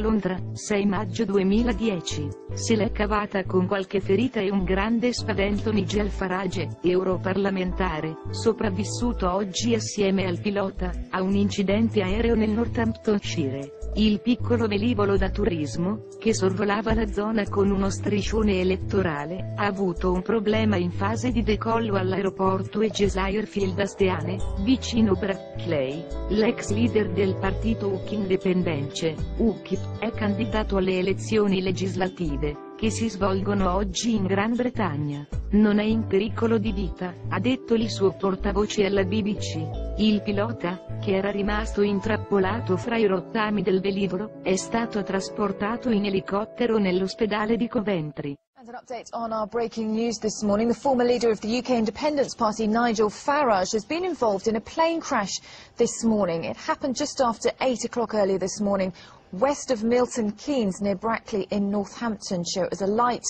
Londra, 6 maggio 2010. Se l'è cavata con qualche ferita e un grande spavento Nigel Farage, europarlamentare, sopravvissuto oggi assieme al pilota, a un incidente aereo nel Northamptonshire. Il piccolo velivolo da turismo, che sorvolava la zona con uno striscione elettorale, ha avuto un problema in fase di decollo all'aeroporto Egges Airfield a Steane, vicino Brackley. L'ex leader del partito UKIP indipendente, UKIP, è candidato alle elezioni legislative, che si svolgono oggi in Gran Bretagna. Non è in pericolo di vita, ha detto il suo portavoce alla BBC. Il pilota, che era rimasto intrappolato fra i rottami del velivolo, è stato trasportato in elicottero nell'ospedale di Coventry. And an update on our breaking news this morning. The former leader of the UK Independence Party, Nigel Farage, has been involved in a plane crash this morning. It happened just after 8 o'clock earlier this morning, west of Milton Keynes, near Brackley in Northamptonshire. It was a light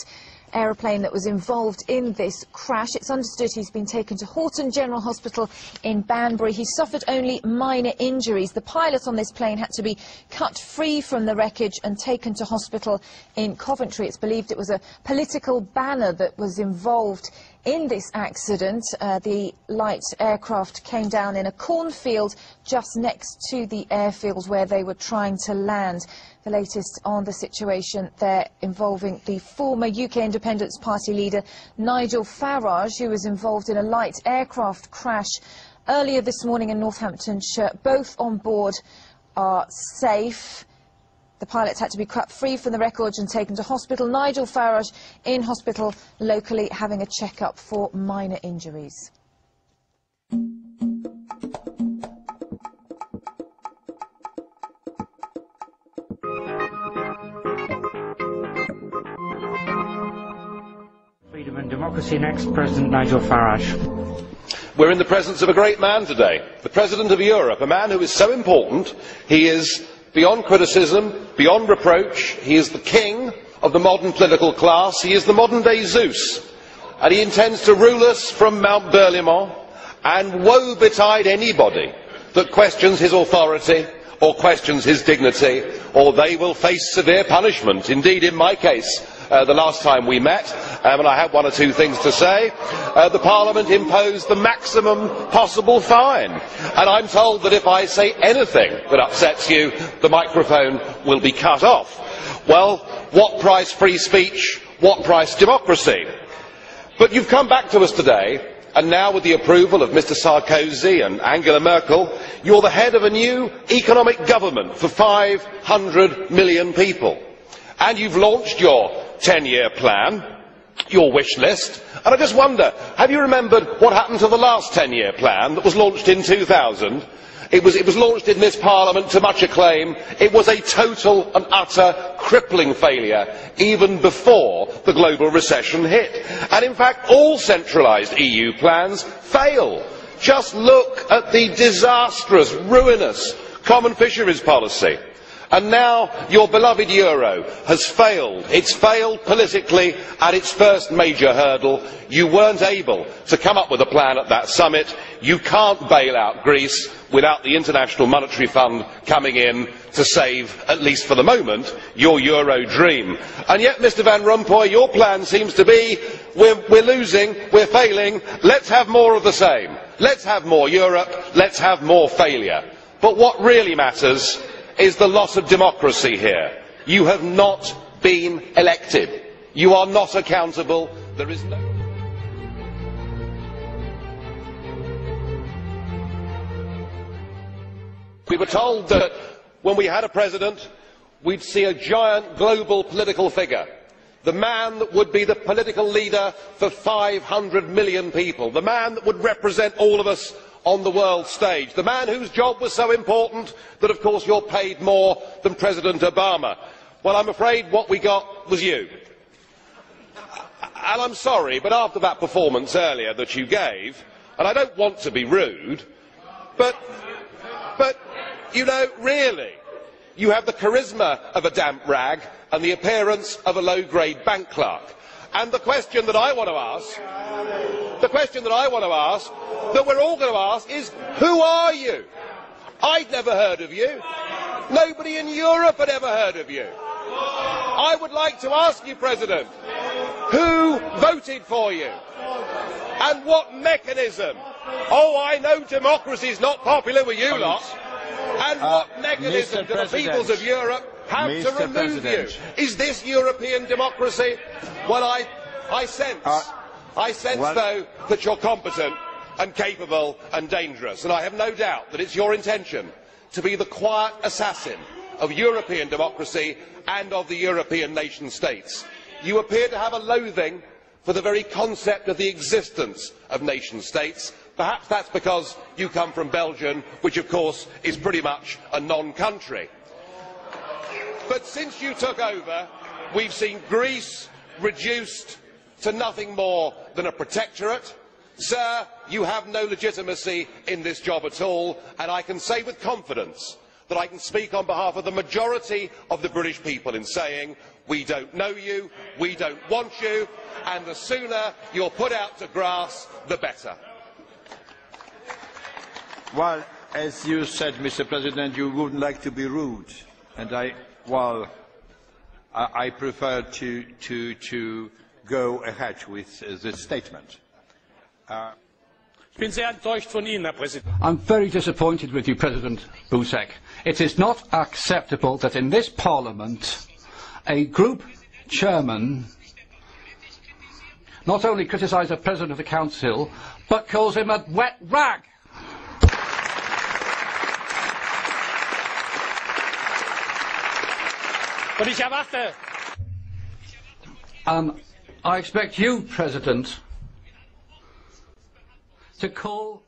aeroplane that was involved in this crash. It's understood he's been taken to Horton General Hospital in Banbury. He suffered only minor injuries. The pilot on this plane had to be cut free from the wreckage and taken to hospital in Coventry. It's believed it was a political banner that was involved in this accident. The light aircraft came down in a cornfield just next to the airfield where they were trying to land. The latest on the situation there involving the former UK Independence Party leader Nigel Farage, who was involved in a light aircraft crash earlier this morning in Northamptonshire. Both on board are safe. The pilot had to be cut free from the wreckage and taken to hospital. Nigel Farage in hospital locally having a check-up for minor injuries. Freedom and Democracy next, President Nigel Farage. We're in the presence of a great man today, the President of Europe, a man who is so important. He is beyond criticism, beyond reproach. He is the king of the modern political class. He is the modern-day Zeus, and he intends to rule us from Mount Berlaymont, and woe betide anybody that questions his authority or questions his dignity, or they will face severe punishment. Indeed, in my case, the last time we met, and I had one or two things to say, the Parliament imposed the maximum possible fine. And I'm told that if I say anything that upsets you, the microphone will be cut off. Well, what price free speech? What price democracy? But you've come back to us today, and now with the approval of Mr Sarkozy and Angela Merkel, you're the head of a new economic government for 500 million people. And you've launched your 10-year plan, your wish list, and I just wonder, have you remembered what happened to the last 10-year plan that was launched in 2000? It was launched in this Parliament to much acclaim. It was a total and utter crippling failure even before the global recession hit. And in fact, all centralised EU plans fail. Just look at the disastrous, ruinous common fisheries policy. And now your beloved euro has failed. It's failed politically at its first major hurdle. You weren't able to come up with a plan at that summit. You can't bail out Greece without the International Monetary Fund coming in to save, at least for the moment, your euro dream. And yet, Mr Van Rompuy, your plan seems to be, we're losing, we're failing, let's have more of the same. Let's have more Europe, let's have more failure. But what really matters is the loss of democracy here. You have not been elected. You are not accountable. There is no... We were told that when we had a president, we'd see a giant global political figure. The man that would be the political leader for 500 million people. The man that would represent all of us on the world stage, the man whose job was so important that of course you're paid more than President Obama. Well, I'm afraid what we got was you. And I'm sorry, but after that performance earlier that you gave, and I don't want to be rude, but you know, really, you have the charisma of a damp rag and the appearance of a low-grade bank clerk. And the question that I want to ask, that we're all going to ask is, who are you? I'd never heard of you. Nobody in Europe had ever heard of you. I would like to ask you, President, who voted for you? And what mechanism? Oh, I know democracy is not popular with you lot. And what mechanism do the peoples of Europe have to remove you? Is this European democracy? Well, I sense, though, that you're competent and capable and dangerous, and I have no doubt that it's your intention to be the quiet assassin of European democracy and of the European nation states. You appear to have a loathing for the very concept of the existence of nation states. Perhaps that's because you come from Belgium, which of course is pretty much a non-country. But since you took over, we've seen Greece reduced to nothing more than a protectorate. Sir, you have no legitimacy in this job at all, and I can say with confidence that I can speak on behalf of the majority of the British people in saying we don't know you, we don't want you, and the sooner you're put out to grass, the better. Well, as you said, Mr. President, you wouldn't like to be rude, and I prefer to go ahead with this statement. I'm very disappointed with you, President Buzek. It is not acceptable that in this Parliament a group chairman not only criticises the President of the Council, but calls him a wet rag. I expect you, President, to call